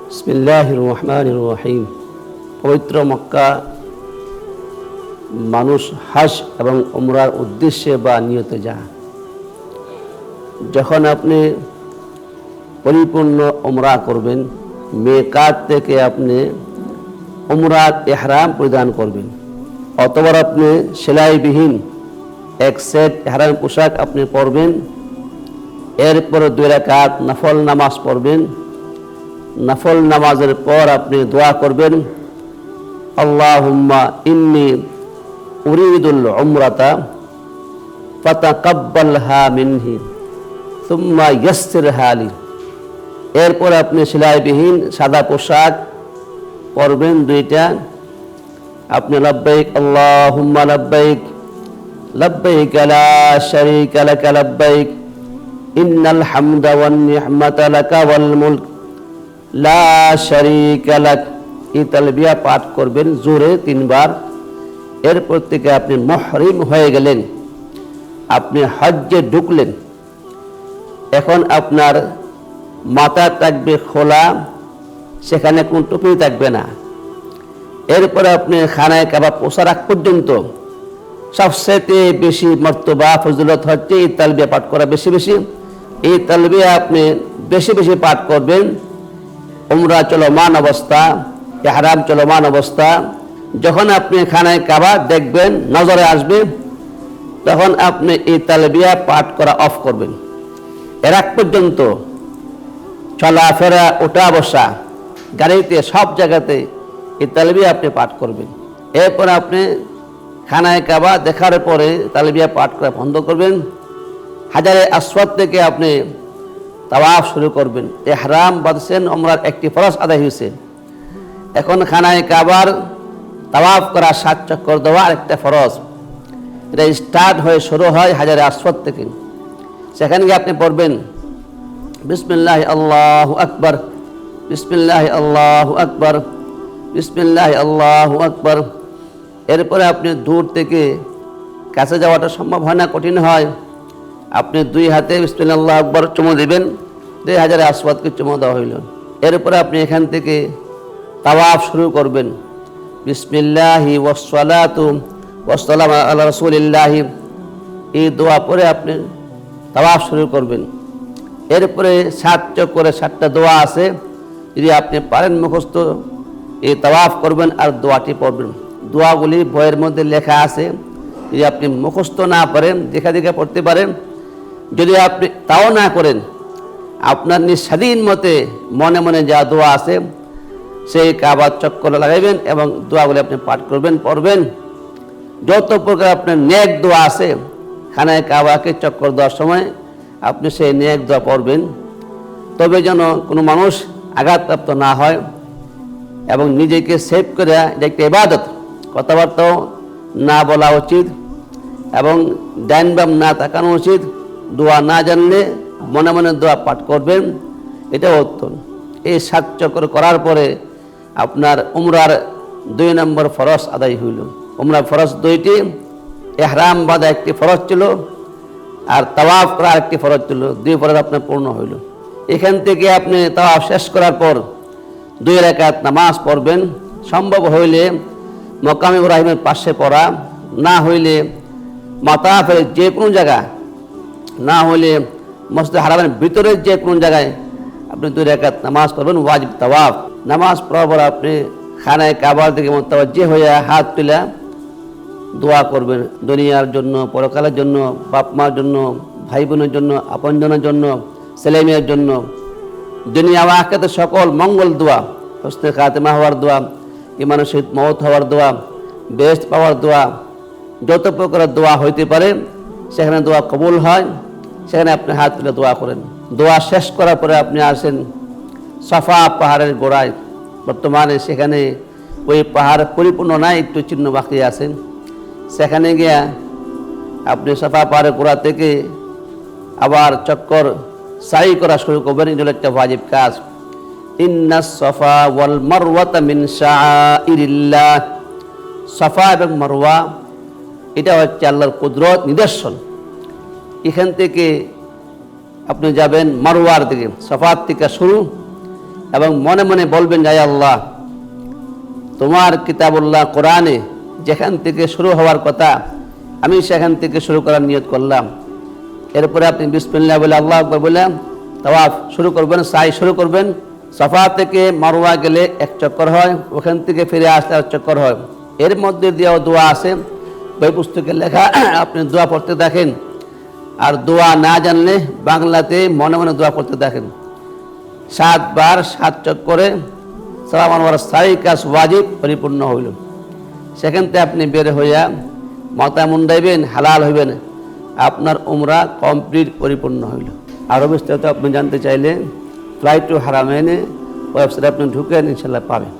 বিসমিল্লাহির রহমানির রহিম। পবিত্র মক্কা মানুষ হজ এবং উমরার উদ্দেশ্যে বা নিয়তে যায়। যখন আপনি পরিপূর্ণ উমরা করবেন, মিকাত থেকে আপনি উমরার ইহরাম পরিধান করবেন, অতঃপর আপনি সেলাইবিহীন এক সেট ইহরাম পোশাক আপনি পরবেন। এরপর 2 রাকাত নফল নামাজ পড়বেন। নফল নামাজের পর আপনি দোয়া করবেন, আল্লাহুম্মা ইন্নী উরিদুল উমরাতা ফাতাকাব্বালহা মিননি সুম্মা ইয়াসসিরহা লি। এরপর আপনি সেলাইবিহীন সাদা পোশাক পরবেন 2টা। আপনি লাব্বাইক আল্লাহুম্মা লাব্বাইক লাব্বাইক লা শারীকা লাকা লাব্বাইক ইন্নাল হামদা ওয়ান নি'মাতা লাকা ওয়াল মুলক লা শারীকা লাক। এই তালবিয়া পাঠ করবেন জোরে 3 বার। এরপর থেকে আপনি মুহরিম হয়ে গেলেন, আপনি হজ্জে ঢুকলেন। এখন আপনার মাথা থাকবে খোলা, সেখানে কোন টুপি থাকবে না। এরপর আপনি খানায় কাবা পৌঁছার আগ পর্যন্ত সবচেয়ে বেশি মর্তবা ফজিলত হচ্ছে এই তালবিয়া পাঠ করা বেশি বেশি। এই তালবিয়া আপনি বেশি বেশি পাঠ করবেন উমরা চলমান অবস্থা, ইহরাম চলমান অবস্থা। যখন আপনি খানায় কাবা দেখবেন, নজরে আসবে, তখন আপনি এই তালবিয়া পাঠ করা অফ করবেন। এর আগ পর্যন্ত চলাফেরা, ওঠা বসা, গাড়িতে, সব জায়গাতে এই তালবিয়া আপনি পাঠ করবেন। এরপর আপনি খানায় কাবা দেখার পরে তালবিয়া পাঠ করা বন্ধ করবেন। হাজারে আসওয়াদ থেকে আপনি তাওয়াফ শুরু করবেন। ইহরাম বাঁধছেন, উমরার একটি ফরজ আদায় হয়েছে। এখন খানায় কাবার তাওয়াফ করা, 7 চক্কর দেওয়া আরেকটা ফরজ। এটা স্টার্ট হয়ে শুরু হয় হাজারে আসওয়াদ থেকে। সেখানে গিয়ে আপনি পড়বেন বিসমিল্লাহি আল্লাহু আকবার, বিসমিল্লাহি আল্লাহু আকবার, বিসমিল্লাহি আল্লাহু আকবার। এরপরে আপনি দূর থেকে কাছে যাওয়াটা সম্ভব হয় না, কঠিন হয়। আপনি 2 হাতে বিসমিল্লাহি আল্লাহু আকবার চুমু দেবেন, 2 হাজারে আসওয়াদকে চুমু দেওয়া হইল। এরপরে আপনি এখান থেকে তাওয়াফ শুরু করবেন। বিসমিল্লাহি ওয়াসসালাতু ওয়াসসালামু আলা রাসূলিল্লাহি, এই দোয়া পরে আপনি তাওয়াফ শুরু করবেন। এরপরে 7 চক্করে 7টা দোয়া আছে, যদি আপনি পারেন মুখস্থ এই তাওয়াফ করবেন আর দোয়াটি পড়বেন। দোয়াগুলি বইয়ের মধ্যে লেখা আছে, যদি আপনি মুখস্থ না পারেন দেখা দেখা পড়তে পারেন। যদি আপনি তাও না করেন, আপনার নিজ স্বাধীন মতে মনে মনে যা দোয়া আছে সেই কাবার চক্কর লাগাইবেন এবং দোয়াগুলি আপনি পাঠ করবেন, পড়বেন। যত প্রকার আপনার নেক দোয়া আছে, খানায় কাবাকে চক্কর দেওয়ার সময় আপনি সেই নেক দোয়া পড়বেন। তবে যেন কোনো মানুষ আঘাতপ্রাপ্ত না হয় এবং নিজেকে সেভ করে, এটা একটা ইবাদত, কথাবার্তাও না বলা উচিত এবং ডাইন বাম না তাকানো উচিত। দোয়া না জানলে মনে মনে দোয়া পাঠ করবেন, এটা উত্তম। এই 7 চক্কর করার পরে আপনার উমরার 2 নম্বর ফরজ আদায় হইল। উমরার ফরজ 2টি, ইহরাম বাঁধা একটি ফরজ ছিল আর তাওয়াফ করা একটি ফরজ ছিল। 2 ফরজ আপনার পূর্ণ হইল। এখান থেকে আপনি তাওয়াফ শেষ করার পর 2 রাকাত নামাজ পড়বেন। সম্ভব হইলে মকাম ইব্রাহিমের পাশে পড়া, না হইলে মাতাফের যে কোনো জায়গা, না হইলে মসজিদ হারামের ভিতরের যে কোনো জায়গায় আপনি 2 রাকাত নামাজ পড়বেন ওয়াজিব তাওয়াফ। নামাজ পড়ার পর আপনি খানায় কাবার দিকে মুতাওয়াজ্জিহ হয়ে হাত তুলে দোয়া করবেন, দুনিয়ার জন্য, পরকালের জন্য, বাপ মার জন্য, ভাই বোনের জন্য, আপনজনের জন্য, ছেলে মেয়ের জন্য, দুনিয়া ও আখিরাতে সকল মঙ্গল দোয়া, হুসনে খাতিমা হওয়ার দোয়া, ইমানের সহিত মওত হওয়ার দোয়া, বেহেশত পাওয়ার দোয়া, যত প্রকার দোয়া হইতে পারে সেখানে দোয়া কবুল হয়, সেখানে আপনি হাত তুলে দোয়া করেন। দোয়া শেষ করার পরে আপনি আসেন সাফা পাহাড়ের গোড়ায়। বর্তমানে সেখানে ওই পাহাড় পরিপূর্ণ নাই, একটু চিহ্ন বাকি আছে। সেখানে গিয়া আপনি সাফা পাহাড়ের গোড়া থেকে আবার চক্কর সাই করা শুরু করবেন। এটা একটা ওয়াজিব কাজ। ইন্নাস সাফা ওয়াল মারওয়াতা মিন শাআইরিল্লাহ। সাফা এবং মারওয়া এটা হচ্ছে আল্লাহর কুদরত, নিদর্শন। এখান থেকে আপনি যাবেন মারওয়ার দিকে, সাফার থেকে শুরু, এবং মনে মনে বলবেন, হে আল্লাহ, তোমার কিতাবুল্লাহ কোরআনে যেখান থেকে শুরু হওয়ার কথা আমি সেখান থেকে শুরু করার নিয়ত করলাম। এরপরে আপনি বিসমিল্লাহ বলে আল্লাহ আকবার বলে তাওয়াফ শুরু করবেন, সাই শুরু করবেন। সাফা থেকে মারওয়া গেলে এক চক্কর হয়, ওখান থেকে ফিরে আসলে এক চক্কর হয়। এর মধ্যে দিয়েও দোয়া আছে, বই পুস্তকে লেখা, আপনি দোয়া পড়তে দেখেন। আর দোয়া না জানলে বাংলাতে মনে মনে দোয়া পড়তে দেখেন। 7 বার 7 চক্করে সালাম আনোয়ার সাই কাজ ওয়াজিব পরিপূর্ণ হইল। সেখান থেকে আপনি বের হইয়া মাথা মুন্ডাইবেন, হালাল হইবেন, আপনার উমরা কমপ্লিট পরিপূর্ণ হইল। আরও বিস্তারিত আপনি জানতে চাইলে ফ্লাইট টু হারামাইনে ওয়েবসাইটে আপনি ঢুকেন, ইনশাল্লাহ পাবেন।